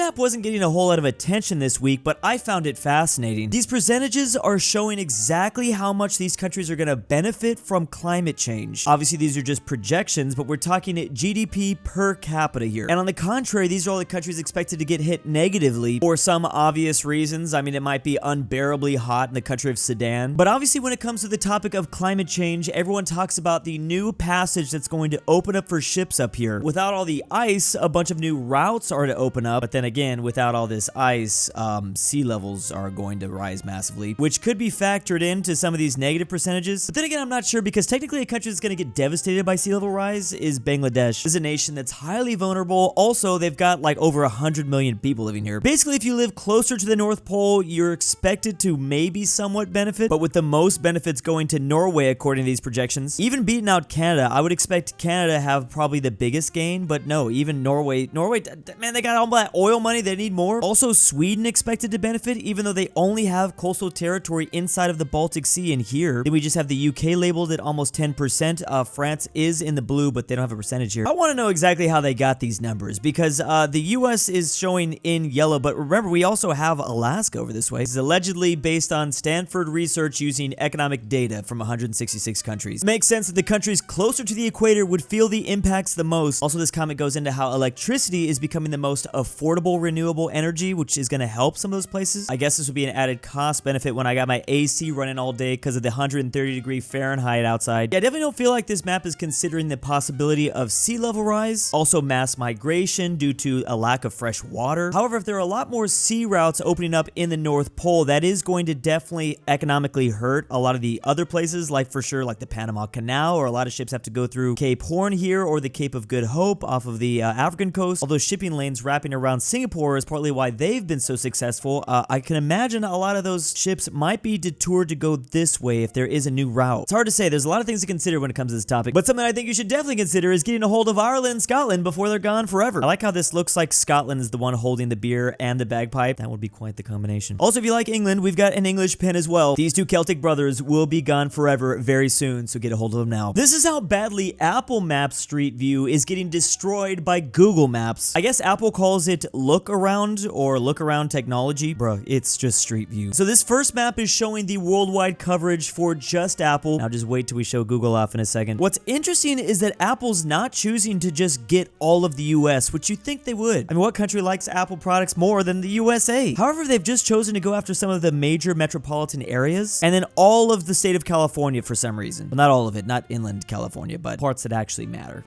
map wasn't getting a whole lot of attention this week, but I found it fascinating. These percentages are showing exactly how much these countries are going to benefit from climate change. Obviously, these are just projections, but we're talking GDP per capita here. And on the contrary, these are all the countries expected to get hit negatively for some obvious reasons. I mean, it might be unbearably hot in the country of Sudan. But obviously, when it comes to the topic of climate change, everyone talks about the new passage that's going to open up for ships up here. Without all the ice, a bunch of new routes are to open up. But then again, without all this ice, sea levels are going to rise massively, which could be factored into some of these negative percentages. But then again, I'm not sure, because technically a country that's going to get devastated by sea level rise is Bangladesh. This is a nation that's highly vulnerable. Also, they've got like over 100 million people living here. Basically, if you live closer to the North Pole, you're expected to maybe somewhat benefit, but with the most benefits going to Norway according to these projections. Even beating out Canada, I would expect Canada to have probably the biggest gain, but no, even Norway, man, they got all that oil money, they need more. Also, Sweden expected to benefit, even though they only have coastal territory inside of the Baltic Sea and here. Then we just have the UK labeled at almost 10%. France is in the blue, but they don't have a percentage here. I want to know exactly how they got these numbers, because the US is showing in yellow, but remember, we also have Alaska over this way. This is allegedly based on Stanford research using economic data from 166 countries. Makes sense that the countries closer to the equator would feel the impacts the most. Also, this comment goes into how electricity is becoming the most affordable renewable energy, which is going to help some of those places. I guess this would be an added cost benefit when I got my AC running all day because of the 130-degree Fahrenheit outside. Yeah, I definitely don't feel like this map is considering the possibility of sea level rise, also mass migration due to a lack of fresh water. However, if there are a lot more sea routes opening up in the North Pole, that is going to definitely economically hurt a lot of the other places, like for sure, like the Panama Canal, or a lot of ships have to go through Cape Horn here, or the Cape of Good Hope off of the African coast. Although shipping lanes wrapping around Singapore is partly why they've been so successful, I can imagine a lot of those ships might be detoured to go this way if there is a new route. It's hard to say. There's a lot of things to consider when it comes to this topic, but something I think you should definitely consider is getting a hold of Ireland and Scotland before they're gone forever. I like how this looks like Scotland is the one holding the beer and the bagpipe. That would be quite the combination. Also, if you like England, we've got an English pen as well. These two Celtic brothers will be gone forever very soon, so get a hold of them now. This is how badly Apple Maps Street View is getting destroyed by Google Maps. I guess Apple calls it look around or look around technology. Bruh, it's just Street View. So this first map is showing the worldwide coverage for just Apple. Now just wait till we show Google off in a second. What's interesting is that Apple's not choosing to just get all of the US, which you'd think they would. I mean, what country likes Apple products more than the USA? However, they've just chosen to go after some of the major metropolitan areas and then all of the state of California for some reason. Well, not all of it, not inland California, but parts that actually matter.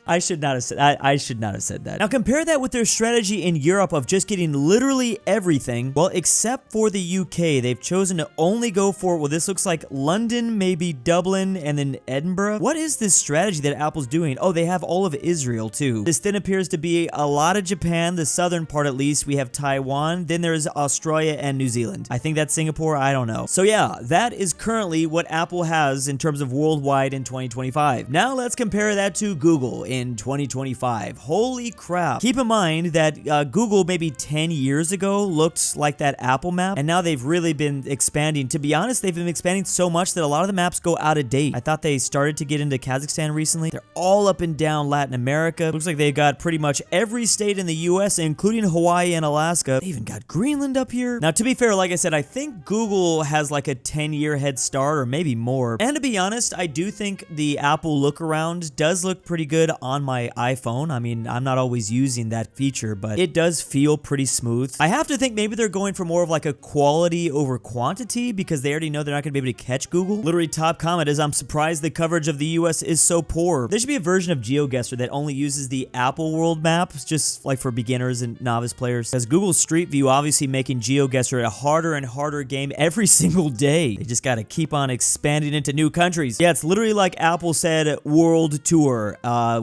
I should not have said that. Now compare that with their strategy in Europe of just getting literally everything. Well, except for the UK, they've chosen to only go for, well, this looks like London, maybe Dublin, and then Edinburgh. What is this strategy that Apple's doing? Oh, they have all of Israel too. This then appears to be a lot of Japan, the southern part at least. We have Taiwan, then there's Australia and New Zealand. I think that's Singapore, I don't know. So yeah, that is currently what Apple has in terms of worldwide in 2025. Now let's compare that to Google in 2025. Holy crap. Keep in mind that Google maybe 10 years ago looked like that Apple map, and now they've really been expanding. To be honest, they've been expanding so much that a lot of the maps go out of date. I thought they started to get into Kazakhstan recently. They're all up and down Latin America. Looks like they've got pretty much every state in the US, including Hawaii and Alaska. They even got Greenland up here. Now, to be fair, like I said, I think Google has like a 10-year head start or maybe more. And to be honest, I do think the Apple look around does look pretty good on my iPhone. I mean, I'm not always using that feature, but it does feel pretty smooth. I have to think maybe they're going for more of like a quality over quantity because they already know they're not going to be able to catch Google. Literally, top comment is, I'm surprised the coverage of the US is so poor. There should be a version of GeoGuessr that only uses the Apple world maps, just like for beginners and novice players. Because Google Street View obviously making GeoGuessr a harder and harder game every single day. They just got to keep on expanding into new countries. Yeah, it's literally like Apple said, World Tour.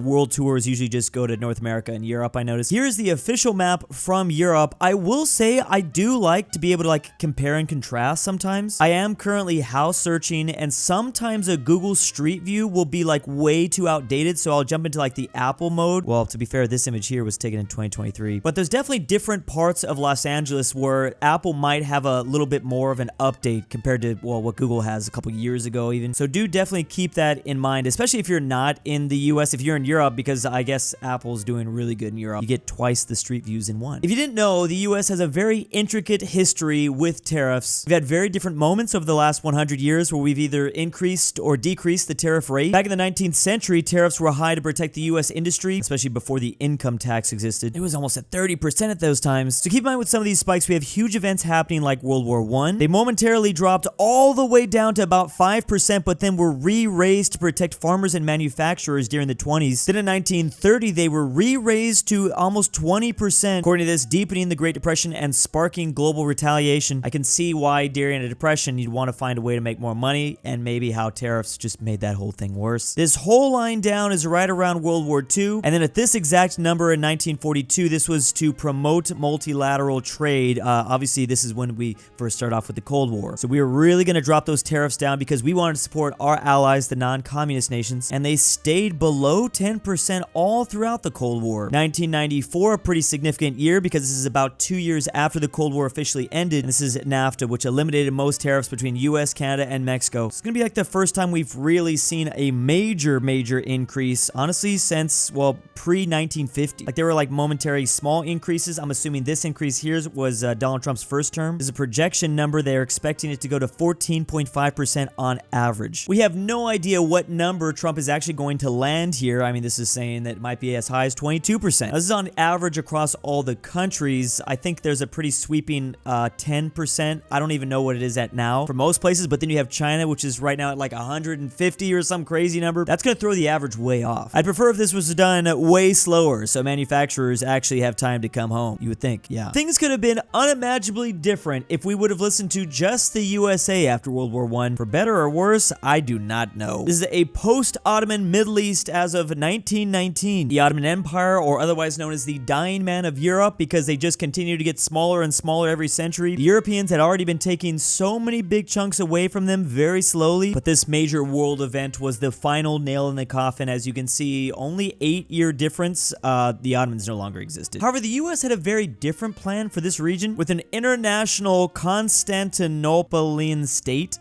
World Tours usually just go to North America and Europe, I noticed. Here's the official map from Europe. I will say I do like to be able to like compare and contrast sometimes. I am currently house searching, and sometimes a Google Street View will be like way too outdated, so I'll jump into like the Apple mode. Well, to be fair, this image here was taken in 2023. But there's definitely different parts of Los Angeles where Apple might have a little bit more of an update compared to, well, what Google has a couple years ago even. So do definitely keep that in mind, especially if you're not in the US. If you're in Europe, Europe because I guess Apple's doing really good in Europe. You get twice the street views in one. If you didn't know, the US has a very intricate history with tariffs. We've had very different moments over the last 100 years where we've either increased or decreased the tariff rate. Back in the 19th century, tariffs were high to protect the US industry, especially before the income tax existed. It was almost at 30% at those times. So keep in mind with some of these spikes, we have huge events happening like World War I. They momentarily dropped all the way down to about 5%, but then were re-raised to protect farmers and manufacturers during the 20s. Then in 1930, they were re-raised to almost 20%. According to this, deepening the Great Depression and sparking global retaliation. I can see why during a depression you'd want to find a way to make more money, and maybe how tariffs just made that whole thing worse. This whole line down is right around World War II, and then at this exact number in 1942, this was to promote multilateral trade. Obviously, this is when we first start off with the Cold War. So we were really going to drop those tariffs down because we wanted to support our allies, the non-communist nations, and they stayed below 10% all throughout the Cold War. 1994, a pretty significant year because this is about 2 years after the Cold War officially ended, and this is NAFTA, which eliminated most tariffs between US, Canada, and Mexico. It's going to be like the first time we've really seen a major increase, honestly, since, well, pre-1950. Like, there were like momentary small increases. I'm assuming this increase here was Donald Trump's first term. There's a projection number. They're expecting it to go to 14.5% on average. We have no idea what number Trump is actually going to land here. I mean, this is saying that it might be as high as 22%. Now, this is on average across all the countries. I think there's a pretty sweeping 10%. I don't even know what it is at now for most places, but then you have China, which is right now at like 150 or some crazy number. That's going to throw the average way off. I'd prefer if this was done way slower so manufacturers actually have time to come home. You would think, yeah. Things could have been unimaginably different if we would have listened to just the USA after World War I. For better or worse, I do not know. This is a post-Ottoman Middle East as of 1919. The Ottoman Empire, or otherwise known as the dying man of Europe, because they just continue to get smaller and smaller every century. The Europeans had already been taking so many big chunks away from them very slowly, but this major world event was the final nail in the coffin. As you can see, only 8-year difference, the Ottomans no longer existed. However, the US had a very different plan for this region with an international Constantinopolitan state.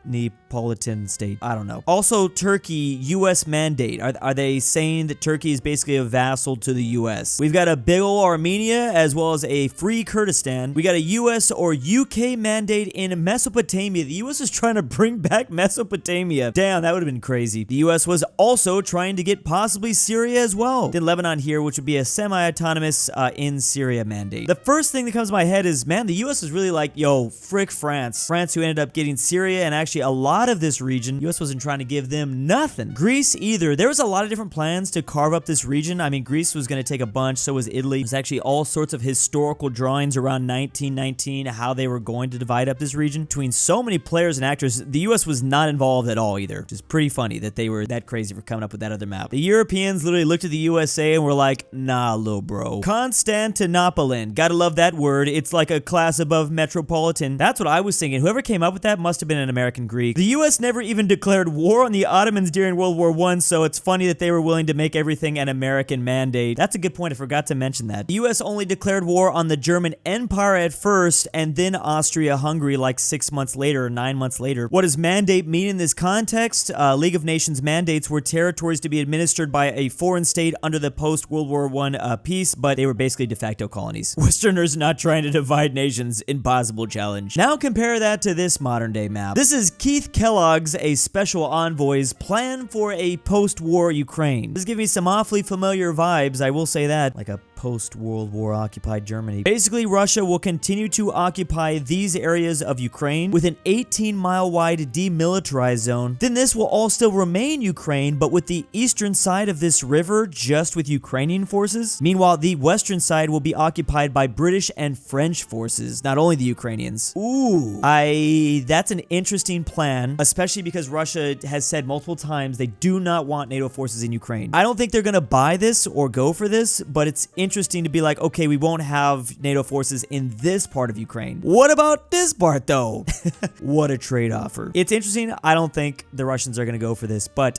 Neapolitan state. I don't know. Also, Turkey, U.S. mandate. Are they saying that Turkey is basically a vassal to the U.S.? We've got a big ol' Armenia as well as a free Kurdistan. We got a U.S. or U.K. mandate in Mesopotamia. The U.S. is trying to bring back Mesopotamia. Damn, that would have been crazy. The U.S. was also trying to get possibly Syria as well. Then Lebanon here, which would be a semi-autonomous in Syria mandate. The first thing that comes to my head is, man, the U.S. is really like, yo, frick France. France, who ended up getting Syria and actually a lot of this region. US wasn't trying to give them nothing. Greece either. There was a lot of different plans to carve up this region. I mean, Greece was going to take a bunch, so was Italy. There's actually all sorts of historical drawings around 1919 how they were going to divide up this region between so many players and actors. The US was not involved at all either, which is pretty funny that they were that crazy for coming up with that other map. The Europeans literally looked at the USA and were like, nah, little bro. Constantinopolitan. Gotta love that word. It's like a class above metropolitan. That's what I was thinking. Whoever came up with that must have been an American Greek. The US never even declared war on the Ottomans during World War I, so it's funny that they were willing to make everything an American mandate. That's a good point. I forgot to mention that. The US only declared war on the German Empire at first, and then Austria-Hungary like 6 months later or 9 months later. What does mandate mean in this context? League of Nations mandates were territories to be administered by a foreign state under the post-World War I peace, but they were basically de facto colonies. Westerners not trying to divide nations. Impossible challenge. Now compare that to this modern-day map. This is Keith Kellogg's A Special Envoy's plan for a post-war Ukraine. This gives me some awfully familiar vibes, I will say that. Like a post-World War occupied Germany. Basically, Russia will continue to occupy these areas of Ukraine with an 18-mile wide demilitarized zone. Then this will all still remain Ukraine, but with the eastern side of this river just with Ukrainian forces. Meanwhile, the western side will be occupied by British and French forces, not only the Ukrainians. Ooh, that's an interesting plan, especially because Russia has said multiple times they do not want NATO forces in Ukraine. I don't think they're gonna buy this or go for this, but it's interesting to be like, okay, we won't have NATO forces in this part of Ukraine. What about this part though? What a trade offer. It's interesting. I don't think the Russians are gonna go for this, but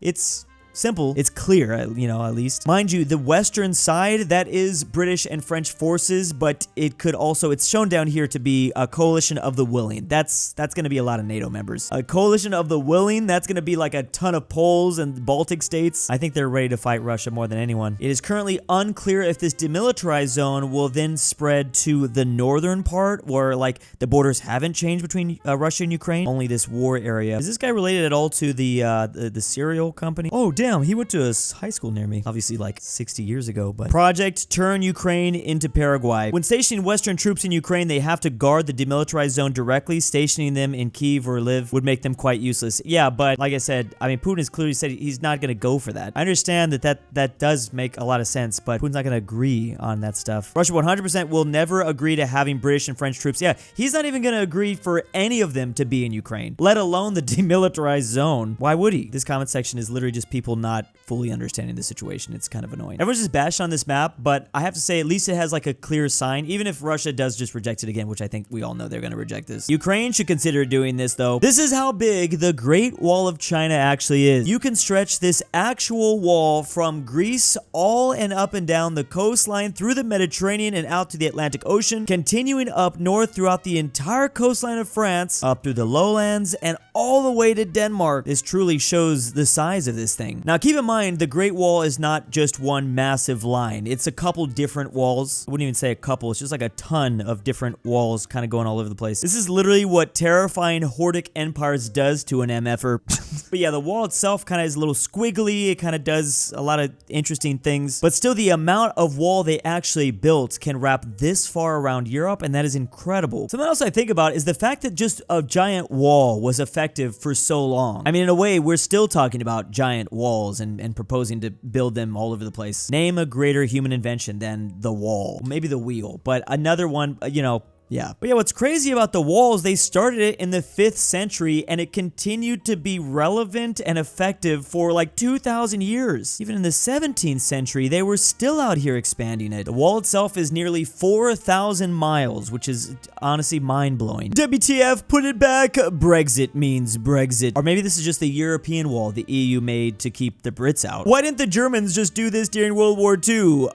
it's simple. It's clear, you know, at least. Mind you, the western side, that is British and French forces, but it could also, it's shown down here to be a coalition of the willing. That's going to be a lot of NATO members. A coalition of the willing, that's going to be like a ton of Poles and Baltic states. I think they're ready to fight Russia more than anyone. It is currently unclear if this demilitarized zone will then spread to the northern part, where like the borders haven't changed between Russia and Ukraine. Only this war area. Is this guy related at all to the cereal company? Oh, damn, he went to a high school near me. Obviously like 60 years ago, but... Project Turn Ukraine into Paraguay. When stationing Western troops in Ukraine, they have to guard the demilitarized zone directly. Stationing them in Kyiv or Lviv would make them quite useless. Yeah, but like I said, I mean, Putin has clearly said he's not going to go for that. I understand that does make a lot of sense, but Putin's not going to agree on that stuff. Russia 100% will never agree to having British and French troops. Yeah, he's not even going to agree for any of them to be in Ukraine, let alone the demilitarized zone. Why would he? This comment section is literally just people not fully understanding the situation. It's kind of annoying. Everyone's just bashed on this map, but I have to say, at least it has like a clear sign, even if Russia does just reject it again, which I think we all know they're going to reject this. Ukraine should consider doing this though. This is how big the Great Wall of China actually is. You can stretch this actual wall from Greece all and up and down the coastline through the Mediterranean and out to the Atlantic Ocean, continuing up north throughout the entire coastline of France, up through the lowlands, and all the way to Denmark. This truly shows the size of this thing. Now keep in mind, the Great Wall is not just one massive line. It's a couple different walls. I wouldn't even say a couple. It's just like a ton of different walls kind of going all over the place. This is literally what terrifying Hordic empires does to an MFer. But yeah, the wall itself kind of is a little squiggly. It kind of does a lot of interesting things. But still, the amount of wall they actually built can wrap this far around Europe, and that is incredible. Something else I think about is the fact that just a giant wall was effective for so long. I mean, in a way, we're still talking about giant walls and proposing to build them all over the place. Name a greater human invention than the wall. Maybe the wheel, but another one, you know, yeah. But yeah, what's crazy about the walls, they started it in the 5th century and it continued to be relevant and effective for like 2,000 years. Even in the 17th century, they were still out here expanding it. The wall itself is nearly 4,000 miles, which is honestly mind-blowing. WTF, put it back. Brexit means Brexit. Or maybe this is just the European wall the EU made to keep the Brits out. Why didn't the Germans just do this during World War II?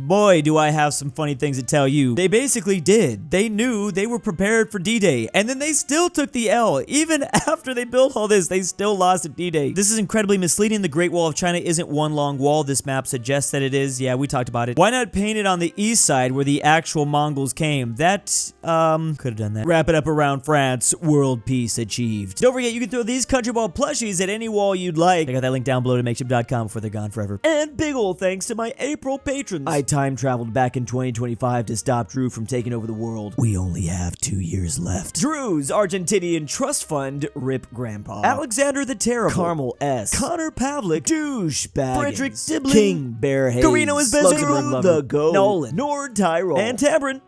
Boy, do I have some funny things to tell you. They basically did. They knew they were prepared for D-Day, and then they still took the L. Even after they built all this, they still lost at D-Day. This is incredibly misleading. The Great Wall of China isn't one long wall. This map suggests that it is. Yeah, we talked about it. Why not paint it on the east side where the actual Mongols came? That, could have done that. Wrap it up around France. World peace achieved. Don't forget, you can throw these Country Ball plushies at any wall you'd like. Check out that link down below to makeship.com before they're gone forever. And big ol' thanks to my April patrons. I time traveled back in 2025 to stop Drew from taking over the world. We only have 2 years left. Drew's Argentinian Trust Fund, Rip Grandpa. Alexander the Terrible. Carmel S. Connor Pavlik. DOOCHBAGGINS. Fredrik Tibblin. KingBearHaze. KirinoIsBestGirl. The Go. Nolan. NordTyrol. And Tambre.